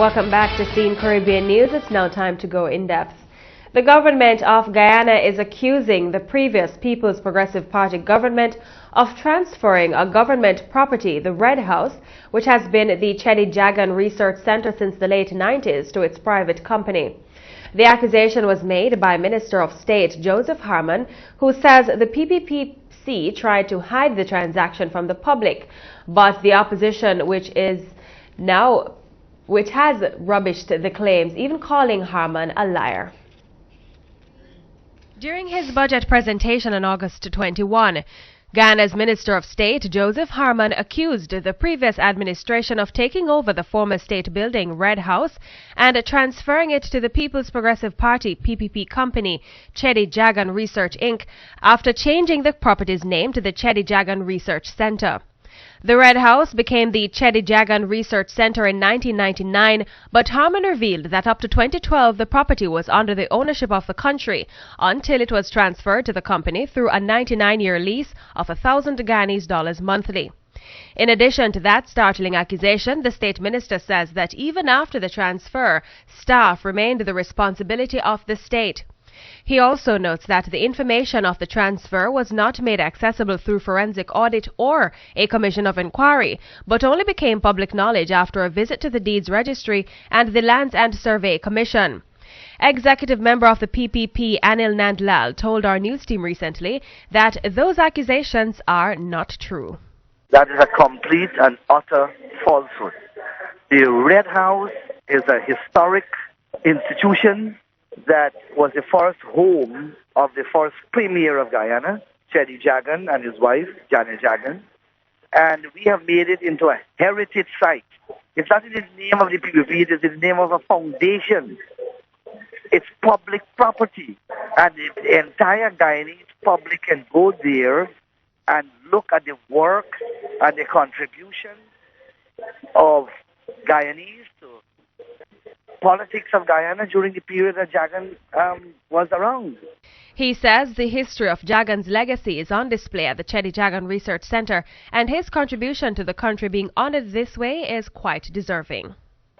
Welcome back to CEEN Caribbean News. It's now time to go in depth. The government of Guyana is accusing the previous People's Progressive Party government of transferring a government property, the Red House, which has been the Cheddi Jagan Research Center since the late 90s, to its private company. The accusation was made by Minister of State Joseph Harmon, who says the PPPC tried to hide the transaction from the public, but the opposition, which has rubbished the claims, even calling Harmon a liar. During his budget presentation on August 21, Guyana's Minister of State Joseph Harmon accused the previous administration of taking over the former state building Red House and transferring it to the People's Progressive Party PPP company Cheddi Jagan Research Inc. after changing the property's name to the Cheddi Jagan Research Center. The Red House became the Cheddi Jagan Research Center in 1999, but Harmon revealed that up to 2012 the property was under the ownership of the country until it was transferred to the company through a 99-year lease of $1,000 monthly. In addition to that startling accusation, the state minister says that even after the transfer, staff remained the responsibility of the state. He also notes that the information of the transfer was not made accessible through forensic audit or a commission of inquiry, but only became public knowledge after a visit to the Deeds Registry and the Lands and Survey Commission. Executive member of the PPP, Anil Nandlal, told our news team recently that those accusations are not true. That is a complete and utter falsehood. The Red House is a historic institution that was the first home of the first premier of Guyana, Cheddi Jagan, and his wife, Janet Jagan. And we have made it into a heritage site. It's not in the name of the PPP, it is in the name of a foundation. It's public property. And the entire Guyanese public can go there and look at the work and the contribution of Guyanese to politics of Guyana during the period that Jagan was around. He says the history of Jagan's legacy is on display at the Cheddi Jagan Research Center, and his contribution to the country being honored this way is quite deserving.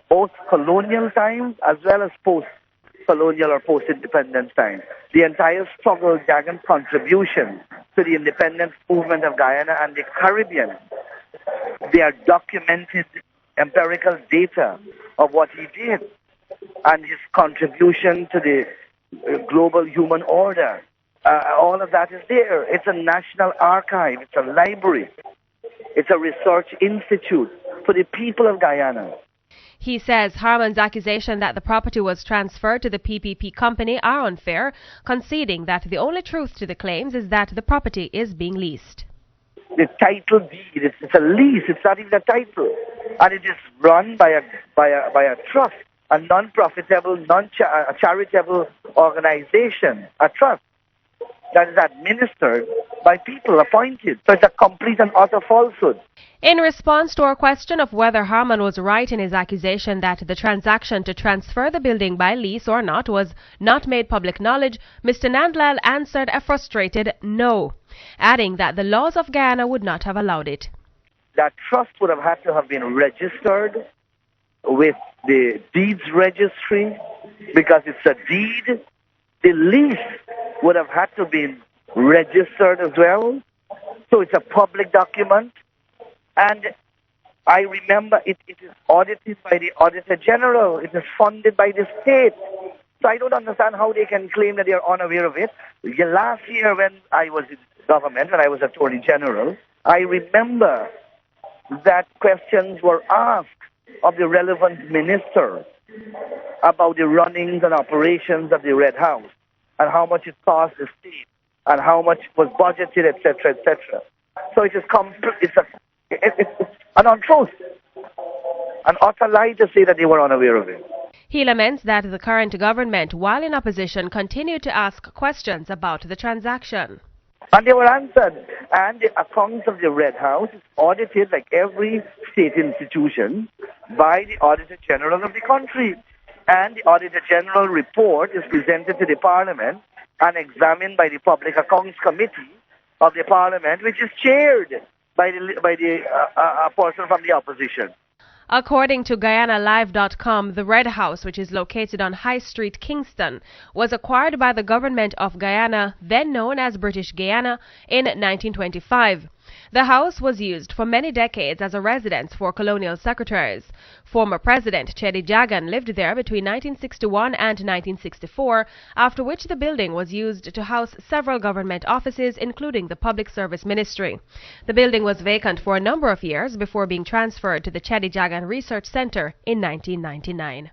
Both colonial times as well as post-colonial or post-independence time, the entire struggle, Jagan's contribution to the independence movement of Guyana and the Caribbean, they are documented empirical data of what he did and his contribution to the global human order. All of that is there. It's a national archive. It's a library. It's a research institute for the people of Guyana. He says Harmon's accusation that the property was transferred to the PPP company are unfair, conceding that the only truth to the claims is that the property is being leased. The title deed, it's a lease, it's not even a title. And it is run by a trust, a non-profitable, charitable organization, a trust that is administered by people appointed. So it's a complete and utter falsehood. In response to our question of whether Harmon was right in his accusation that the transaction to transfer the building by lease or not was not made public knowledge, Mr. Nandlal answered a frustrated no, adding that the laws of Guyana would not have allowed it. That trust would have had to have been registered with the Deeds Registry because it's a deed. The lease would have had to be registered as well. So it's a public document. And I remember it is audited by the Auditor General. It is funded by the state. So I don't understand how they can claim that they are unaware of it. Last year when I was in government, when I was Attorney General, I remember that questions were asked of the relevant minister about the runnings and operations of the Red House and how much it cost the state and how much was budgeted, etc., etc. So it is it's an untruth, an utter lie to say that they were unaware of it. He laments that the current government, while in opposition, continued to ask questions about the transaction. And they were answered. And the accounts of the Red House is audited, like every state institution, by the Auditor General of the country. And the Auditor General report is presented to the Parliament and examined by the Public Accounts Committee of the Parliament, which is chaired by a person from the opposition. According to GuyanaLive.com, the Red House, which is located on High Street, Kingston, was acquired by the government of Guyana, then known as British Guyana, in 1925. The house was used for many decades as a residence for colonial secretaries. Former President Cheddi Jagan lived there between 1961 and 1964, after which the building was used to house several government offices, including the Public Service Ministry. The building was vacant for a number of years before being transferred to the Cheddi Jagan Research Center in 1999.